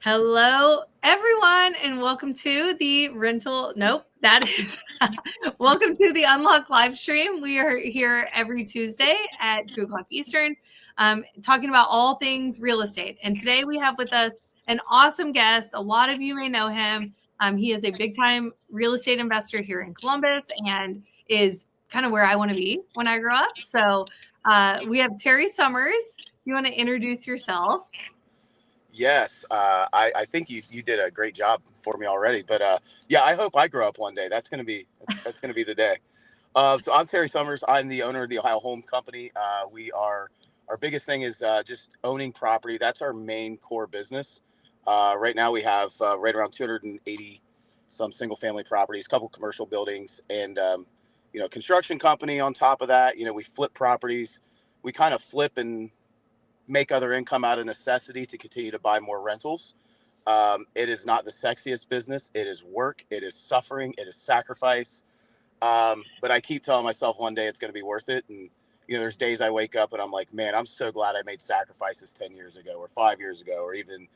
Hello, everyone, and welcome to the rental. Nope, that is welcome to the Unlock live stream. We are here every Tuesday at 2 o'clock Eastern, talking about all things real estate. And today we have with us an awesome guest. A lot of you may know him. He is a big time real estate investor here in Columbus and is kind of where I want to be when I grow up. So we have Tarry Summers. You want to introduce yourself? Yes, I think you did a great job for me already. But yeah, I hope I grow up one day. That's gonna be the day. So I'm Tarry Summers. I'm the owner of the Ohio Home Company. Our biggest thing is just owning property. That's our main core business. Right now we have right around 280 some single family properties, a couple commercial buildings, and construction company on top of that. We flip properties. We kind of flip and make other income out of necessity to continue to buy more rentals. It is not the sexiest business. It is work. It is suffering. It is sacrifice. But I keep telling myself one day it's going to be worth it. And, there's days I wake up and I'm like, man, I'm so glad I made sacrifices 10 years ago or 5 years ago, or even,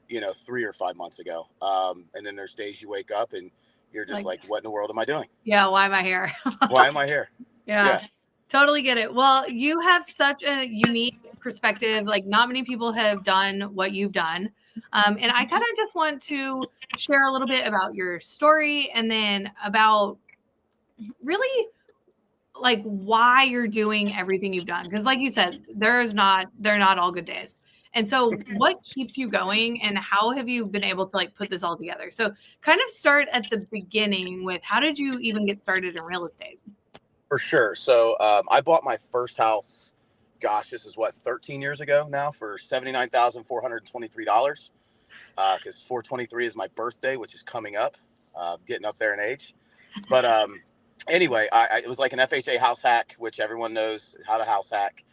3 or 5 months ago. And then there's days you wake up and you're just like, what in the world am I doing? Yeah. Why am I here? Why am I here? Yeah. Totally get it. Well, you have such a unique perspective. Like, not many people have done what you've done. And I kind of just want to share a little bit about your story and then about really like why you're doing everything you've done. Because like you said, they're not all good days. And so what keeps you going and how have you been able to like put this all together? So kind of start at the beginning with how did you even get started in real estate? For sure. So I bought my first house, gosh, this is 13 years ago now, for $79,423. Because 423 is my birthday, which is coming up, getting up there in age. But anyway, it was like an FHA house hack, which everyone knows how to house hack.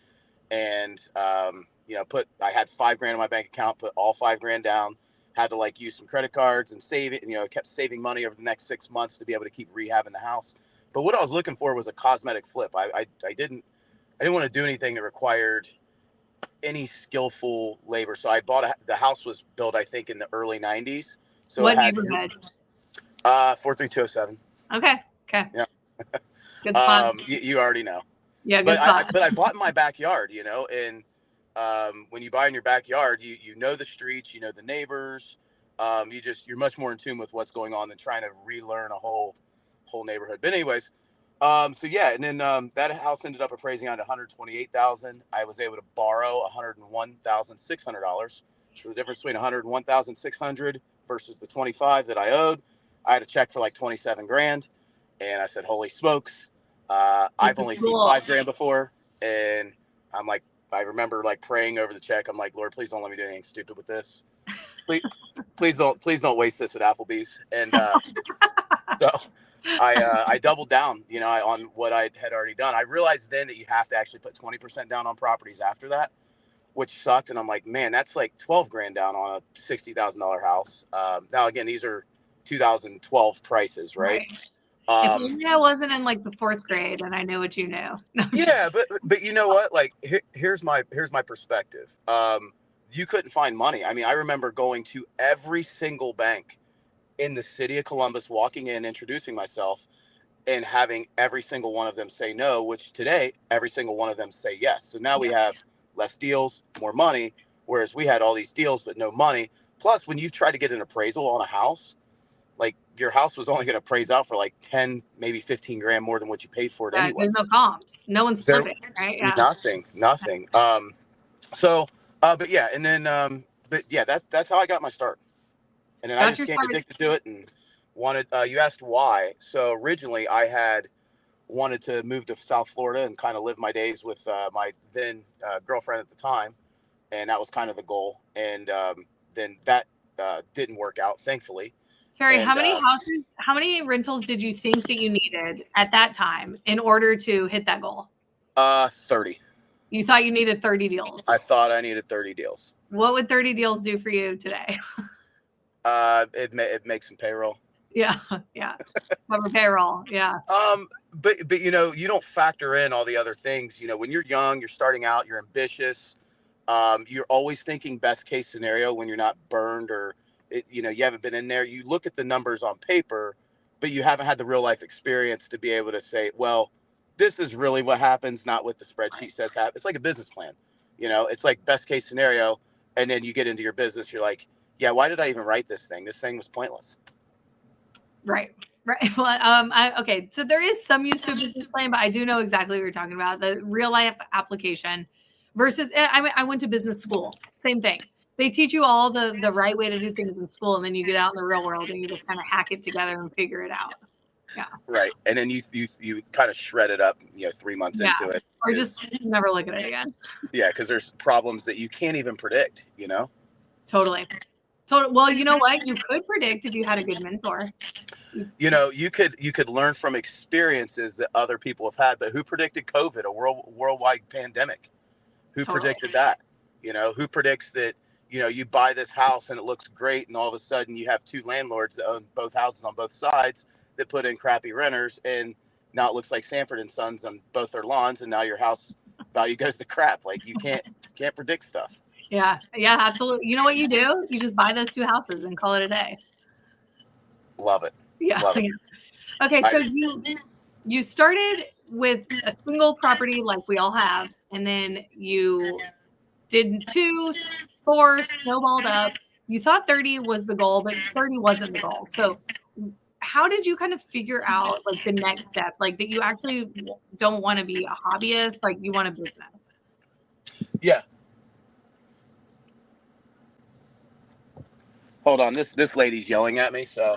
And, I had $5,000 in my bank account, put all $5,000 down, had to like use some credit cards and save it. And, kept saving money over the next 6 months to be able to keep rehabbing the house. But what I was looking for was a cosmetic flip. I didn't want to do anything that required any skillful labor. So I bought the house was built, I think, in the early 90s. So What it had neighborhood? 43207. Okay. Yeah. Good spot. You already know. Yeah, good spot. But I bought in my backyard, and when you buy in your backyard, you know the streets, you know the neighbors. You're much more in tune with what's going on than trying to relearn a whole neighborhood. But anyways, and then that house ended up appraising on $128,000. I was able to borrow $101,600. So the difference between $101,600 versus the 25 that I owed, I had a check for like 27 grand, and I said, "Holy smokes!" I've only seen $5,000 before, and I'm like, I remember like praying over the check. I'm like, Lord, please don't let me do anything stupid with this. Please don't waste this at Applebee's. And so I doubled down, on what I had already done. I realized then that you have to actually put 20% down on properties after that, which sucked. And I'm like, man, that's like $12,000 down on a $60,000 house. Now, again, these are 2012 prices, right? If only I wasn't in like the 4th grade and I knew what you knew. No, yeah, but you know what? Like, here's my perspective. You couldn't find money. I mean, I remember going to every single bank in the city of Columbus, walking in, introducing myself, and having every single one of them say no, which today, every single one of them say yes. So now we have less deals, more money, whereas we had all these deals, but no money. Plus, when you try to get an appraisal on a house, like your house was only going to appraise out for like 10, maybe 15 grand more than what you paid for it anyway. There's no comps. No one's flipping, right? Yeah. Nothing. But yeah, and then, that's how I got my start. And then I just became addicted to it and wanted, you asked why. So originally I had wanted to move to South Florida and kind of live my days with my then girlfriend at the time. And that was kind of the goal. And then that didn't work out, thankfully. Terry, how many rentals did you think that you needed at that time in order to hit that goal? 30. You thought you needed 30 deals? I thought I needed 30 deals. What would 30 deals do for you today? It makes some payroll. Yeah. Cover payroll. Yeah. But you don't factor in all the other things. When you're young, you're starting out, you're ambitious. You're always thinking best case scenario when you're not burned or you haven't been in there. You look at the numbers on paper, but you haven't had the real life experience to be able to say, well, this is really what happens, not what the spreadsheet says happens. It's like a business plan. It's like best case scenario. And then you get into your business, you're like, yeah, why did I even write this thing? This thing was pointless. Right. Well, okay. So there is some use to a business plan, but I do know exactly what you're talking about. The real life application versus I went to business school. Same thing. They teach you all the right way to do things in school, and then you get out in the real world and you just kind of hack it together and figure it out. Yeah. Right. And then you kind of shred it up, 3 months into it. Or just never look at it again. Yeah, because there's problems that you can't even predict, Totally. Well, you know what? You could predict if you had a good mentor. You could learn from experiences that other people have had, but who predicted COVID, a worldwide pandemic? Who predicted that? Who predicts that, you buy this house and it looks great, and all of a sudden you have two landlords that own both houses on both sides that put in crappy renters, and now it looks like Sanford and Sons on both their lawns, and now your house value goes to crap. Like, you can't predict stuff. Yeah, absolutely. You know what you do? You just buy those two houses and call it a day. Love it. Yeah. Love it. Okay, so you started with a single property like we all have, and then you did 2, 4, snowballed up. You thought 30 was the goal, but 30 wasn't the goal. So how did you kind of figure out like the next step, like that you actually don't want to be a hobbyist, like you want a business? Yeah. Hold on, this lady's yelling at me, so.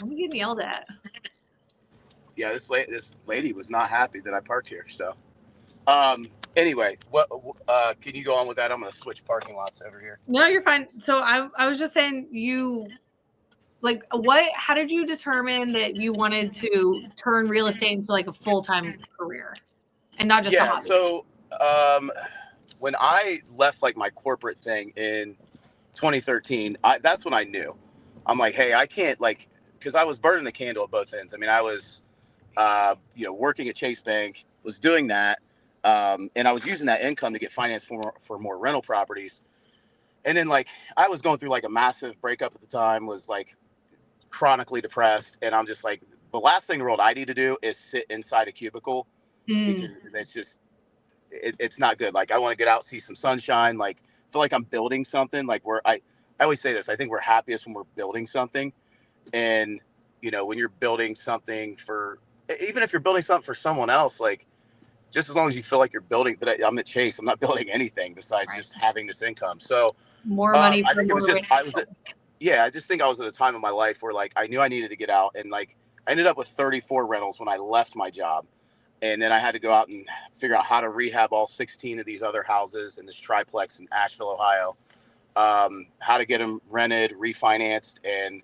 I'm getting yelled at. Yeah, this lady was not happy that I parked here. So, anyway, what can you go on with that? I'm going to switch parking lots over here. No, you're fine. So I was just saying, how did you determine that you wanted to turn real estate into like a full-time career and not just a hobby? So, when I left like my corporate thing in 2013, that's when I knew. I'm like, hey, I can't, like, because I was burning the candle at both ends. I mean, I was, working at Chase Bank, was doing that. And I was using that income to get financed for more rental properties. And then, like, I was going through like a massive breakup at the time, was like chronically depressed. And I'm just like, the last thing in the world I need to do is sit inside a cubicle, because it's just, it's not good. Like, I want to get out, see some sunshine, like feel like I'm building something. Like, I always say this, I think we're happiest when we're building something. And, when you're building something even if you're building something for someone else, like, just as long as you feel like you're building, but I'm at Chase, I'm not building anything besides just having this income. So more money. I think it was just, I just think I was at a time in my life where, like, I knew I needed to get out, and like, I ended up with 34 rentals when I left my job. And then I had to go out and figure out how to rehab all 16 of these other houses in this triplex in Asheville, Ohio, how to get them rented, refinanced. And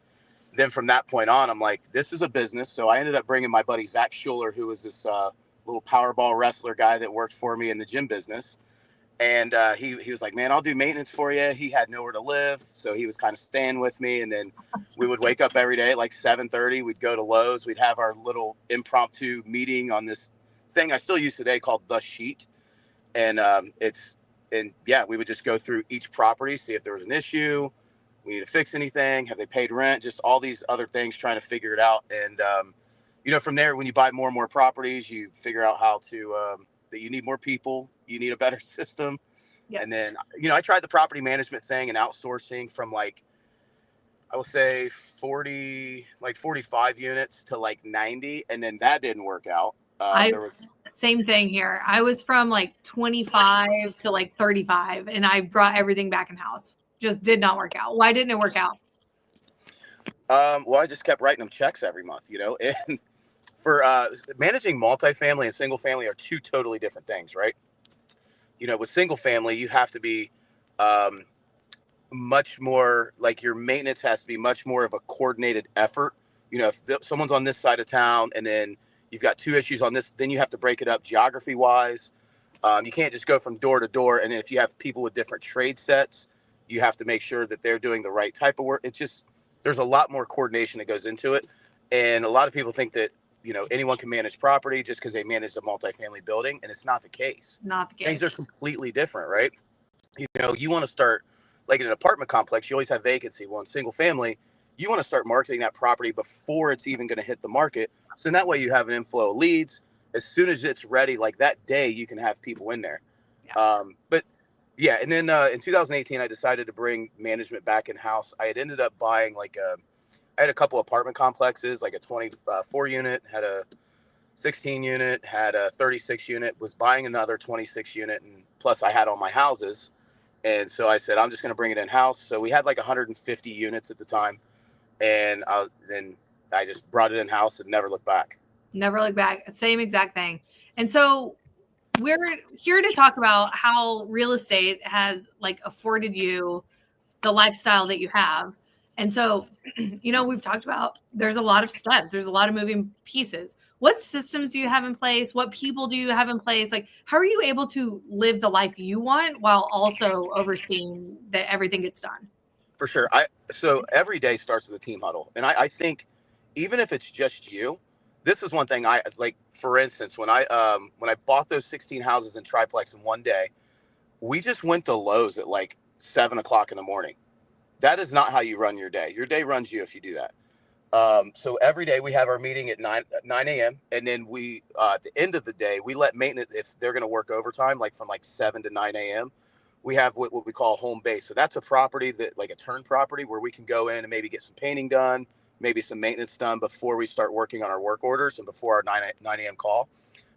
then from that point on, I'm like, this is a business. So I ended up bringing my buddy, Zach Schuler, who was this little Powerball wrestler guy that worked for me in the gym business. And he was like, man, I'll do maintenance for you. He had nowhere to live, so he was kind of staying with me. And then we would wake up every day at like 7:30. We'd go to Lowe's. We'd have our little impromptu meeting on this thing I still use today called The Sheet. And we would just go through each property, see if there was an issue, we need to fix anything, have they paid rent, just all these other things, trying to figure it out. And from there, when you buy more and more properties, you figure out how to that you need more people, you need a better system. Yes. And then I tried the property management thing and outsourcing from, like, I will say 45 units to like 90, and then that didn't work out. Same thing here. I was from like 25 to like 35, and I brought everything back in house. Just did not work out. Why didn't it work out? Well, I just kept writing them checks every month, and for managing multifamily and single family are two totally different things, right? With single family, you have to be much more, like, your maintenance has to be much more of a coordinated effort. If someone's on this side of town and then you've got two issues on this, then you have to break it up geography wise. You can't just go from door to door. And if you have people with different trade sets, you have to make sure that they're doing the right type of work. It's just, there's a lot more coordination that goes into it. And a lot of people think that, anyone can manage property just because they manage a multifamily building, and it's not the case. Not the case. Things are completely different, right? You want to start, like in an apartment complex, you always have vacancy. Well, in single family, you want to start marketing that property before it's even going to hit the market. So that way you have an inflow of leads. As soon as it's ready, like that day, you can have people in there. Yeah. And then in 2018, I decided to bring management back in house. I had ended up buying I had a couple apartment complexes, like a 24 unit, had a 16 unit, had a 36 unit, was buying another 26 unit, and plus I had all my houses. And so I said, I'm just going to bring it in house. So we had like 150 units at the time, and then I just brought it in house and never looked back. Never look back. Same exact thing. And so we're here to talk about how real estate has like afforded you the lifestyle that you have. And so, we've talked about there's a lot of steps, there's a lot of moving pieces. What systems do you have in place? What people do you have in place? Like, how are you able to live the life you want while also overseeing that everything gets done? For sure. So every day starts with a team huddle. And I think even if it's just you, this is one thing I like. For instance, when I bought those 16 houses in triplex in one day, we just went to Lowe's at like 7 o'clock in the morning. That is not how you run your day. Your day runs you if you do that. So every day we have our meeting at 9 a.m. And then we, at the end of the day, we let maintenance, if they're going to work overtime, like from like 7 to 9 a.m., we have what we call home base. So that's a property that like a turn property where we can go in and maybe get some painting done, maybe some maintenance done before we start working on our work orders and before our 9 a.m. call.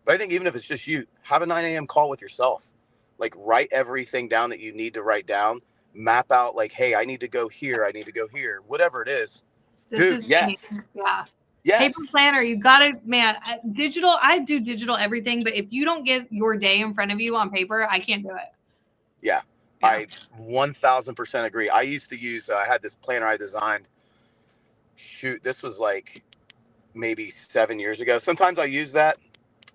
But I think even if it's just you, have a 9 a.m. call with yourself. Like write everything down that you need to write down. Map out like, hey, I need to go here. I need to go here. Whatever it is. Dude, yes. Yeah. Yes. Paper planner, you got to, man, digital. I do digital everything, but if you don't get your day in front of you on paper, I can't do it. Yeah. I 1000% agree. I used to use, I had this planner I designed. Shoot, this was like maybe 7 years ago. Sometimes I use that.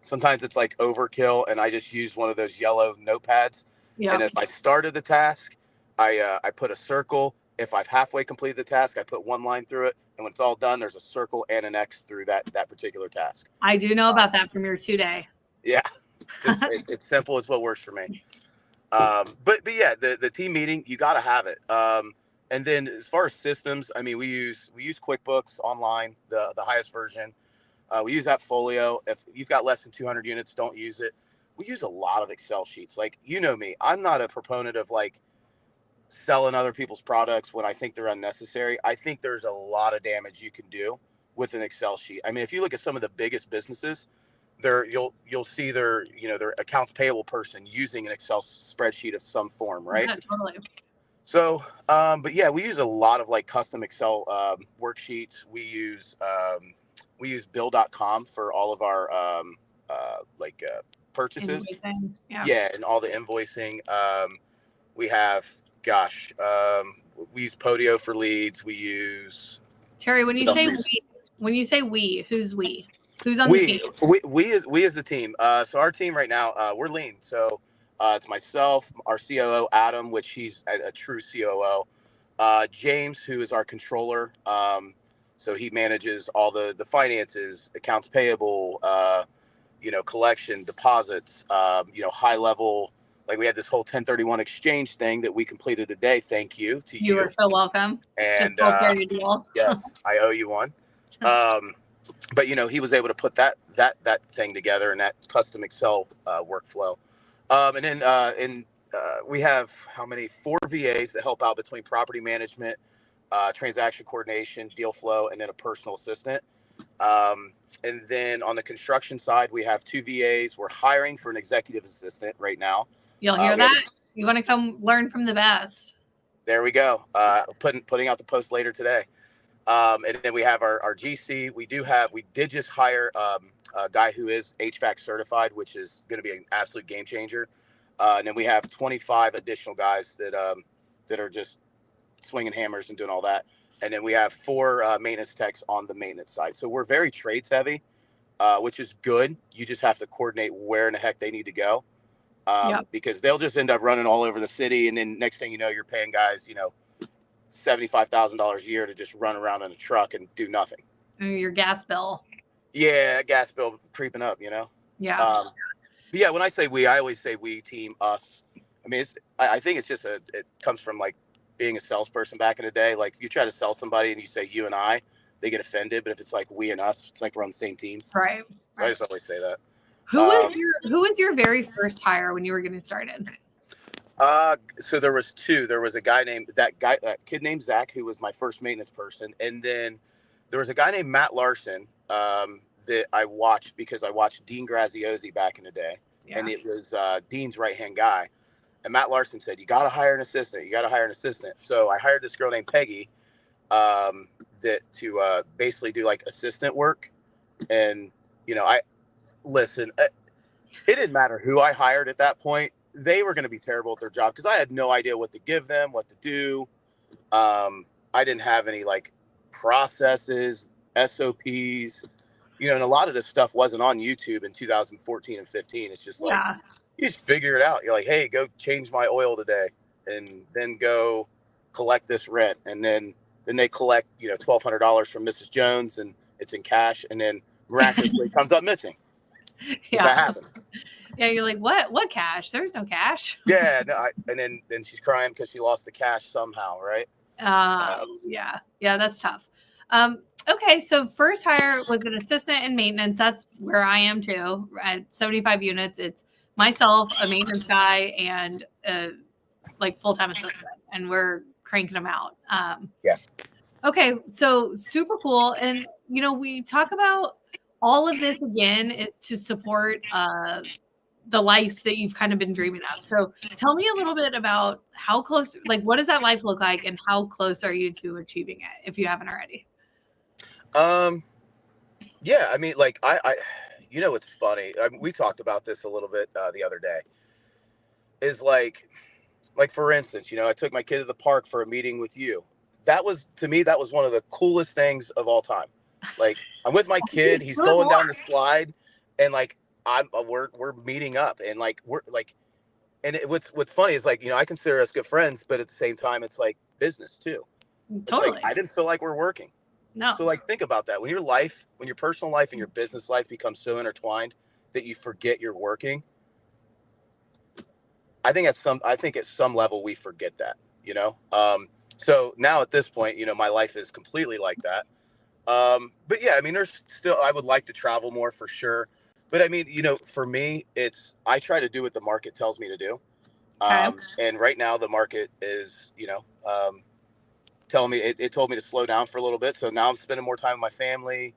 Sometimes it's like overkill, and I just use one of those yellow notepads. Yeah. And if I started the task, I put a circle. If I've halfway completed the task, I put one line through it. And when it's all done, there's a circle and an X through that particular task. I do know about that from your 2-day. Yeah. Just, it's simple as what works for me. But yeah, the team meeting, you got to have it. And then as far as systems, I mean, we use QuickBooks Online, the highest version. We use AppFolio. If you've got less than 200 units, don't use it. We use a lot of Excel sheets. Like, me, I'm not a proponent of like selling other people's products when I think they're unnecessary. I think there's a lot of damage you can do with an Excel sheet. I mean, if you look at some of the biggest businesses, you'll see their accounts payable person using an Excel spreadsheet of some form, right? Yeah, totally. So, but yeah, we use a lot of like custom Excel worksheets. We use bill.com for all of our purchases. Yeah, and all the invoicing. We have, we use Podio for leads. We use Terry. When you say we, who's we? Who's on the team? We as the team. So our team right now, we're lean. So it's myself, our COO, Adam, which he's a true COO. James, who is our controller. So he manages all the finances, accounts payable, collection, deposits, high level. Like we had this whole 1031 exchange thing that we completed today. Thank you to you. You are so welcome. And yes, I owe you one. But he was able to put that thing together in that custom Excel workflow. And then we have 4 VAs that help out between property management, transaction coordination, deal flow, and then a personal assistant. And then on the construction side, we have 2 VAs. We're hiring for an executive assistant right now. You'll hear that? You want to come learn from the best. There we go. Putting out the post later today. And then we have our GC. We did just hire a guy who is HVAC certified, which is going to be an absolute game changer. And then we have 25 additional guys that are just swinging hammers and doing all that. And then we have 4 maintenance techs on the maintenance side. So we're very trades heavy, which is good. You just have to coordinate where in the heck they need to go. Because they'll just end up running all over the city. And then next thing you know, you're paying guys, $75,000 a year to just run around in a truck and do nothing. Your gas bill. Yeah, gas bill creeping up, Yeah. Um, but yeah, when I say we, I always say we, team, us. I mean, I think it's just it comes from like being a salesperson back in the day. Like if you try to sell somebody and you say you and I, they get offended. But if it's like we and us, it's like we're on the same team. Right. So I Right. just always say that. Who was your very first hire when you were getting started? So there was two. There was a guy named that kid named Zach, who was my first maintenance person, and then there was a guy named Matt Larson that I watched because I watched Dean Graziosi back in the day, and it was Dean's right hand guy. And Matt Larson said, "You got to hire an assistant. You got to hire an assistant." So I hired this girl named Peggy that to basically do like assistant work, and I listen. It didn't matter who I hired at that point. They were going to be terrible at their job because I had no idea what to give them, what to do. I didn't have any like processes, SOPs, and a lot of this stuff wasn't on YouTube in 2014 and 15. It's just like, Yeah. you just figure it out. You're like, hey, go change my oil today, and then go collect this rent. And then they collect, $1,200 from Mrs. Jones, and it's in cash. And then miraculously it comes up missing. Yeah. That happens. Yeah, you're like, what cash? There's no cash. Yeah, no, and then she's crying because she lost the cash somehow, right? Yeah, that's tough. Okay, so first hire was an assistant in maintenance. That's where I am too. At 75 units, it's myself, a maintenance guy, and like full-time assistant, and we're cranking them out. Yeah. Okay, so super cool. And we talk about all of this again is to support the life that you've kind of been dreaming of. So tell me a little bit about how close, like, what does that life look like and how close are you to achieving it if you haven't already? Yeah, I mean, like it's funny. We talked about this a little bit the other day. Is like for instance, I took my kid to the park for a meeting with you. To me, that was one of the coolest things of all time. Like I'm with my kid, he's going down the slide, and like we're meeting up, and like we're like, and what's funny is like I consider us good friends, but at the same time it's like business too. Totally. It's like I didn't feel like we're working. No. So like think about that. When your personal life and your business life become so intertwined that you forget you're working. I think at some level we forget that, So now at this point, my life is completely like that. But yeah, I mean, I would like to travel more for sure. But I mean, for me, I try to do what the market tells me to do. Okay. And right now the market is, telling me, it told me to slow down for a little bit. So now I'm spending more time with my family.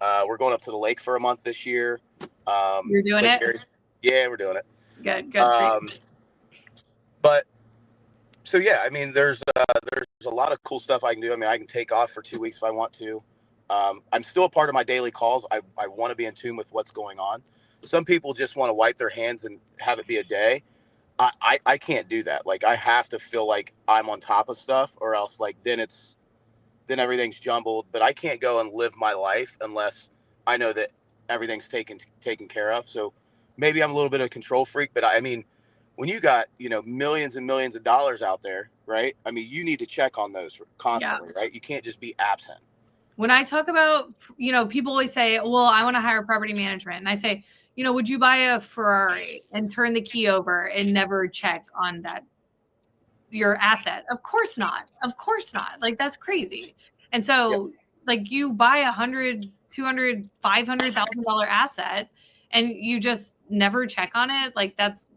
We're going up to the lake for a month this year. You're doing it? Yeah, we're doing it. Good. But so yeah, I mean, there's a lot of cool stuff I can do. I mean, I can take off for 2 weeks if I want to. I'm still a part of my daily calls. I want to be in tune with what's going on. Some people just want to wipe their hands and have it be a day. I can't do that. Like I have to feel like I'm on top of stuff, or else like then everything's jumbled. But I can't go and live my life unless I know that everything's taken care of. So maybe I'm a little bit of a control freak, but I mean, when you got, millions and millions of dollars out there, right? I mean, you need to check on those constantly, right? You can't just be absent. When I talk about, people always say, well, I want to hire property management. And I say, would you buy a Ferrari and turn the key over and never check on your asset? Of course not. Of course not. Like, that's crazy. And so like you buy $100,000, $200,000, $500,000 asset and you just never check on it. Like that's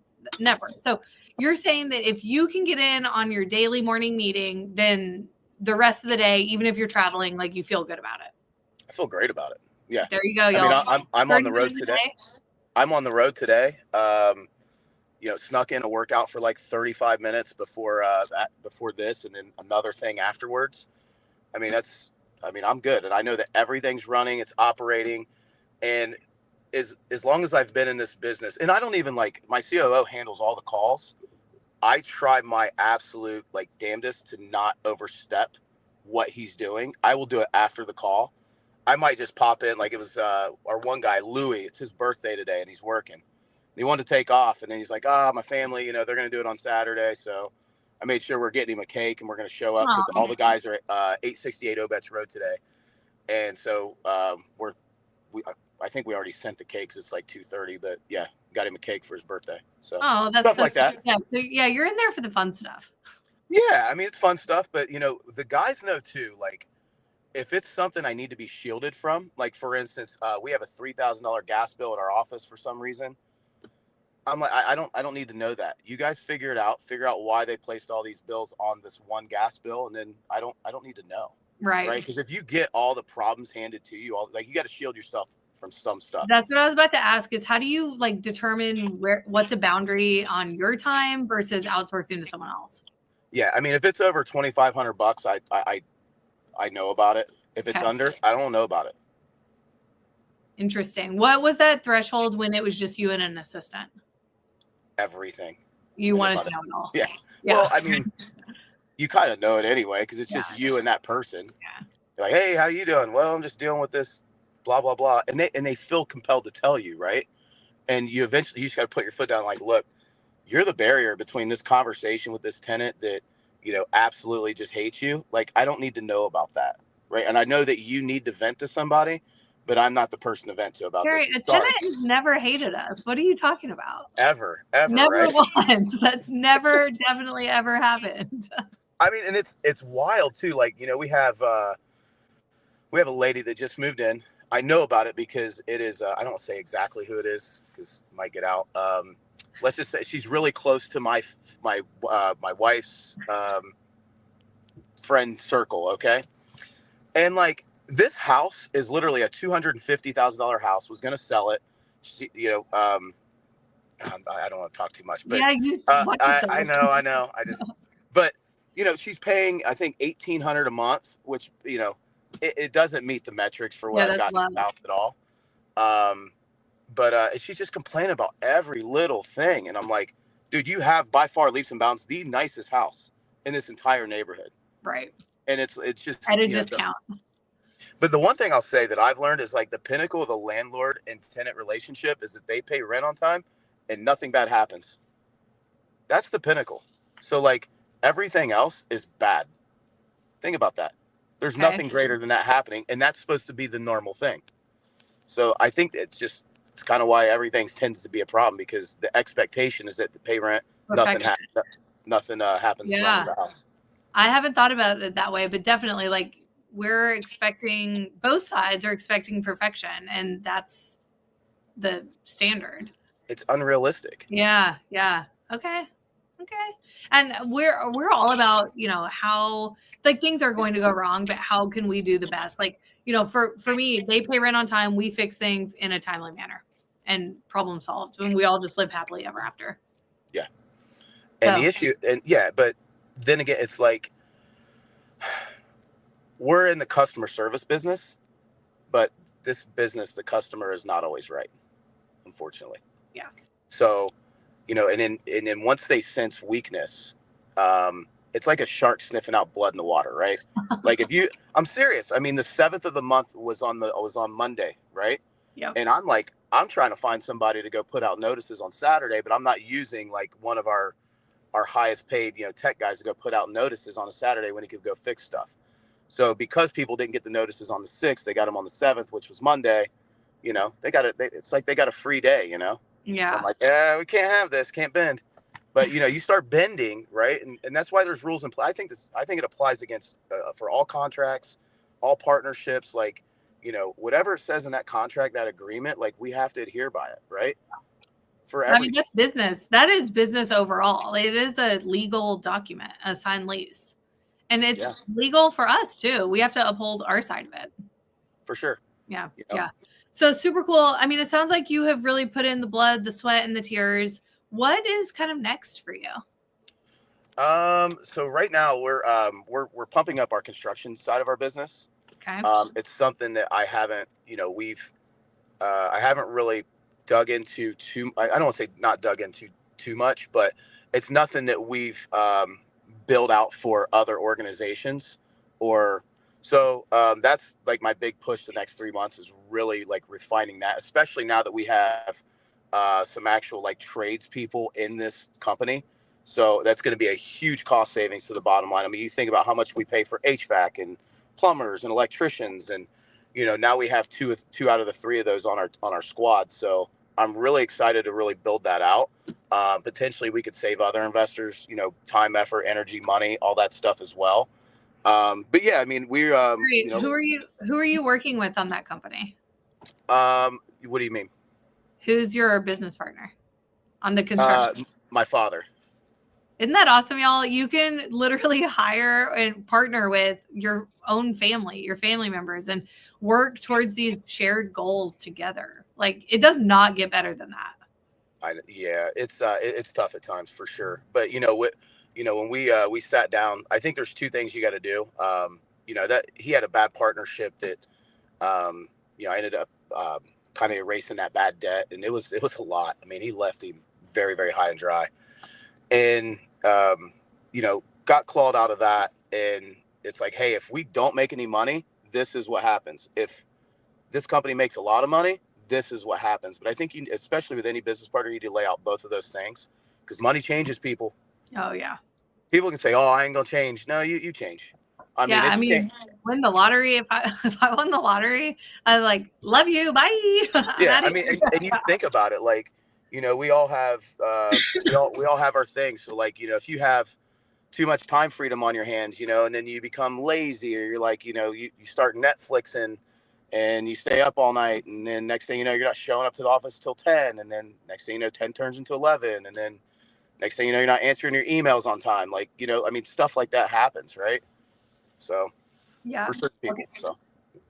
never. So you're saying that if you can get in on your daily morning meeting, then the rest of the day, even if you're traveling, like you feel good about it. I feel great about it. Yeah. There you go, y'all. I mean, I'm on the road today. I'm on the road today. Snuck in a workout for like 35 minutes before this, and then another thing afterwards. I mean, I'm good. And I know that everything's running, it's operating. And as long as I've been in this business, and I don't even like, my COO handles all the calls. I try my absolute like damnedest to not overstep what he's doing. I will do it after the call. I might just pop in. Like it was our one guy, Louis, it's his birthday today and he's working. He wanted to take off, and then he's like, my family, they're going to do it on Saturday. So I made sure we're getting him a cake and we're going to show up because all the guys are at 868 Obetz Road today. And so we're I think we already sent the cake 'cause it's like 2:30, but yeah, got him a cake for his birthday. So Oh, that's stuff so like sweet. that. Yeah, so yeah, you're in there for the fun stuff. Yeah, I mean, it's fun stuff, but the guys know too, like if it's something I need to be shielded from, like for instance, we have a $3,000 gas bill at our office for some reason. I'm like, I don't need to know that. You guys figure it out. Figure out why they placed all these bills on this one gas bill, and then I don't need to know, Right. right? Because if you get all the problems handed to you, all like you got to shield yourself from some stuff. That's what I was about to ask is how do you like determine what's a boundary on your time versus outsourcing to someone else? Yeah, I mean, if it's over $2,500, I know about it. If it's Okay. under, I don't know about it. Interesting. What was that threshold when it was just you and an assistant? Everything. You And wanted to know it all. Yeah. Yeah. Well, I mean, you kind of know it anyway because it's just you and that person. Yeah. You're like, hey, how you doing? Well, I'm just dealing with this, blah blah blah, and they feel compelled to tell you, right? And you just got to put your foot down. Like, look, you're the barrier between this conversation with this tenant that absolutely just hates you. Like, I don't need to know about that, right? And I know that you need to vent to somebody, but I'm not the person to vent to about Terry, this. a tenant has never hated us. What are you talking about? Ever, Never right? once. That's never definitely ever happened. I mean, and it's wild too. Like, we have a lady that just moved in. I know about it because it is. I don't say exactly who it is because it might get out. Let's just say she's really close to my wife's friend circle. Okay, and like this house is literally a $250,000 house. Was going to sell it. She, I don't want to talk too much, but Yeah, you I know. But she's paying I think $1,800 a month, which it doesn't meet the metrics for what I've got in this house at all. But she's just complaining about every little thing, and I'm like, dude, you have by far leaps and bounds the nicest house in this entire neighborhood, right? And it's just at a discount. But the one thing I'll say that I've learned is like the pinnacle of the landlord and tenant relationship is that they pay rent on time and nothing bad happens. That's the pinnacle. So like everything else is bad. Think about that. There's nothing greater than that happening, and that's supposed to be the normal thing. So I think it's kind of why everything tends to be a problem, because the expectation is that the pay rent, nothing happens wrong with the house. I haven't thought about it that way, but definitely like both sides are expecting perfection, and that's the standard. It's unrealistic. Yeah. Okay. And we're all about, how like things are going to go wrong, but how can we do the best? Like, for me, they pay rent on time, we fix things in a timely manner, and problem solved, and we all just live happily ever after. Yeah. And the issue, but then again, it's like we're in the customer service business, but this business, the customer is not always right, unfortunately. Yeah. So, and then once they sense weakness, it's like a shark sniffing out blood in the water, right? Like I'm serious. I mean, the 7th of the month was on Monday, right? Yeah. And I'm trying to find somebody to go put out notices on Saturday, but I'm not using like one of our highest paid, tech guys to go put out notices on a Saturday when he could go fix stuff. So because people didn't get the notices on the 6th, they got them on the 7th, which was Monday. It's like they got a free day, Yeah. I'm like, we can't have this, can't bend. But you start bending, right? And that's why there's rules in play. I think it applies against for all contracts, all partnerships. Like, whatever it says in that contract, that agreement, like we have to adhere by it, right? For everything. I mean, that's business. That is business overall. It is a legal document, a signed lease, and it's legal for us too. We have to uphold our side of it. For sure. Yeah. Yeah. So super cool. I mean, it sounds like you have really put in the blood, the sweat, and the tears. What is kind of next for you? So right now we're pumping up our construction side of our business. Okay. It's something that I haven't, I haven't really dug into I don't want to say not dug into too much, but it's nothing that we've built out for other organizations So that's like my big push the next 3 months is really like refining that, especially now that we have some actual like tradespeople in this company. So that's going to be a huge cost savings to the bottom line. I mean, you think about how much we pay for HVAC and plumbers and electricians, and now we have two out of the three of those on our squad. So I'm really excited to really build that out. Potentially we could save other investors, time, effort, energy, money, all that stuff as well. But yeah, I mean, we're, Great. Who are you working with on that company? What do you mean? Who's your business partner on the construction? My father. Isn't that awesome, y'all? You can literally hire and partner with your own family, your family members, and work towards these shared goals together. Like, it does not get better than that. Yeah, it's tough at times for sure. But when we sat down, I think there's two things you got to do. That he had a bad partnership that, I ended up kind of erasing that bad debt, and it was a lot. I mean, he left him very, very high and dry, and got clawed out of that. And it's like, hey, if we don't make any money, this is what happens. If this company makes a lot of money, this is what happens. But I think especially with any business partner, you need to lay out both of those things, because money changes people. Oh yeah. People can say, "Oh, I ain't gonna change." No, you change. I mean, win the lottery. If I won the lottery, I love you. Bye. Yeah, I mean, and you think about it, like, we all have we all have our things. So if you have too much time freedom on your hands, and then you become lazy, or you're like, you start Netflixing and you stay up all night, and then next thing you know, you're not showing up to the office till 10, and then next thing you know, 10 turns into 11, and then next thing you know, you're not answering your emails on time. I mean, stuff like that happens, right? So yeah, for certain people. Okay.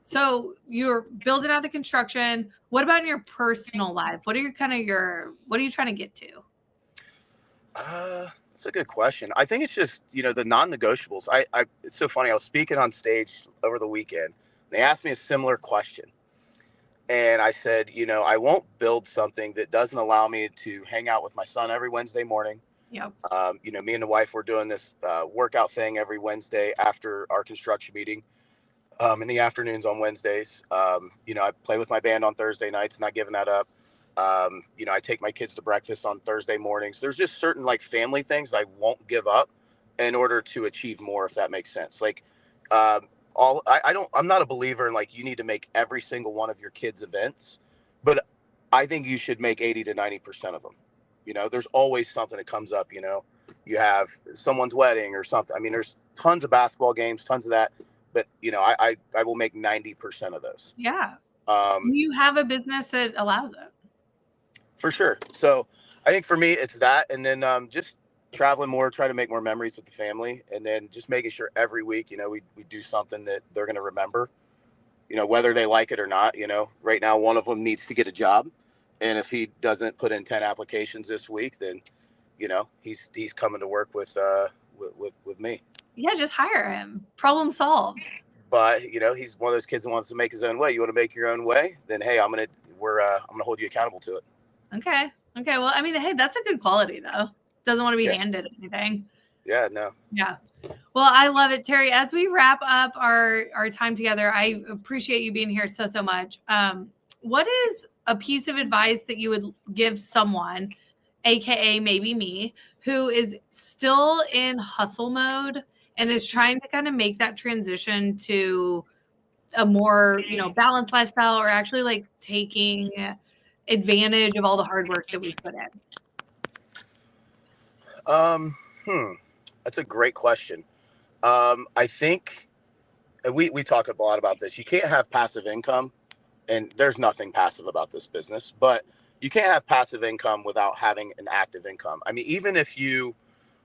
So you're building out the construction. What about in your personal life? What are you trying to get to? That's a good question. I think it's just, the non-negotiables. It's so funny. I was speaking on stage over the weekend. They asked me a similar question. And I said, I won't build something that doesn't allow me to hang out with my son every Wednesday morning. Yep. Me and the wife were doing this workout thing every Wednesday after our construction meeting. In the afternoons on Wednesdays. I play with my band on Thursday nights, not giving that up. I take my kids to breakfast on Thursday mornings. There's just certain family things I won't give up in order to achieve more, if that makes sense. I'm not a believer in you need to make every single one of your kids' events, but I think you should make 80 to 90% of them. There's always something that comes up. You have someone's wedding or something. I mean, there's tons of basketball games, tons of that. But I will make 90% of those. Yeah. You have a business that allows it. For sure. So I think for me, it's that. And then just traveling more, trying to make more memories with the family. And then just making sure every week, we do something that they're going to remember, whether they like it or not. Right now, one of them needs to get a job. And if he doesn't put in 10 applications this week, then, he's coming to work with me. Yeah, just hire him. Problem solved. But he's one of those kids that wants to make his own way. You want to make your own way? Then hey, I'm gonna hold you accountable to it. Okay. Well, I mean, hey, that's a good quality though. Doesn't want to be handed anything. Yeah, no. Yeah. Well, I love it, Terry. As we wrap up our time together, I appreciate you being here so much. What is a piece of advice that you would give someone, aka maybe me, who is still in hustle mode and is trying to kind of make that transition to a more, balanced lifestyle, or actually taking advantage of all the hard work that we put in? That's a great question. I think we talk a lot about this. You can't have passive income, and there's nothing passive about this business, but you can't have passive income without having an active income. I mean, even if you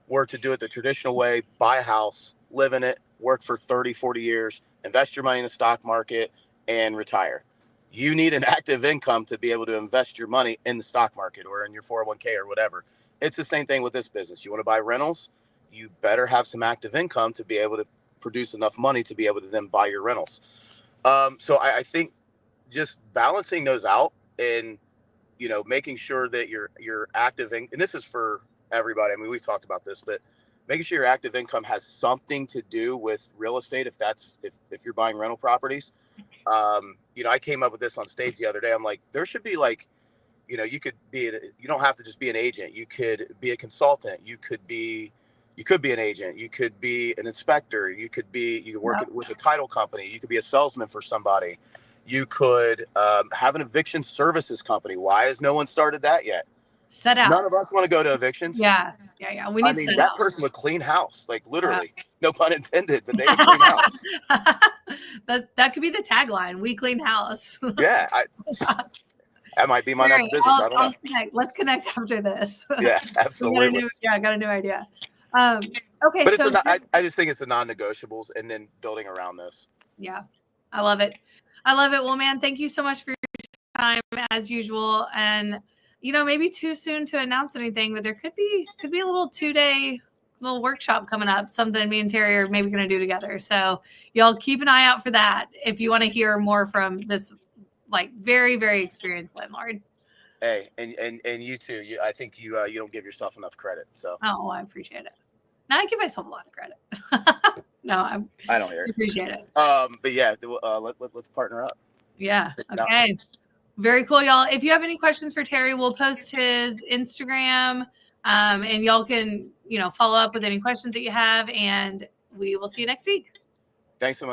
were to do it the traditional way, buy a house, live in it, work for 30, 40 years, invest your money in the stock market, and retire. You need an active income to be able to invest your money in the stock market or in your 401k or whatever. It's the same thing with this business. You want to buy rentals, you better have some active income to be able to produce enough money to be able to then buy your rentals. So I think just balancing those out and, making sure that your active and this is for everybody. I mean, we've talked about this, but making sure your active income has something to do with real estate. If you're buying rental properties, I came up with this on stage the other day. I'm like, there should be you don't have to just be an agent. You could be a consultant. You could be an agent. You could be an inspector. You could work with a title company. You could be a salesman for somebody. You could have an eviction services company. Why has no one started that yet? Set out. None of us want to go to evictions. Yeah. We need set that out. person would clean house, like literally. Yeah. No pun intended, but they would clean house. that could be the tagline. We clean house. Yeah. That might be my next business. I don't know. Let's connect after this. Yeah, absolutely. I got a new idea. Okay. But so I just think it's the non-negotiables and then building around this. Yeah, I love it. Well, man, thank you so much for your time as usual. And, maybe too soon to announce anything, but there could be a little 2-day little workshop coming up, something me and Terry are maybe going to do together. So y'all keep an eye out for that if you want to hear more from this like very, very experienced landlord. Hey, and you too. I think you don't give yourself enough credit. So. Oh, I appreciate it. Now I give myself a lot of credit. No, I don't hear it. Appreciate it. But yeah, let's partner up. Yeah. Okay. Very cool, y'all. If you have any questions for Terry, we'll post his Instagram, and y'all can, follow up with any questions that you have, and we will see you next week. Thanks so much.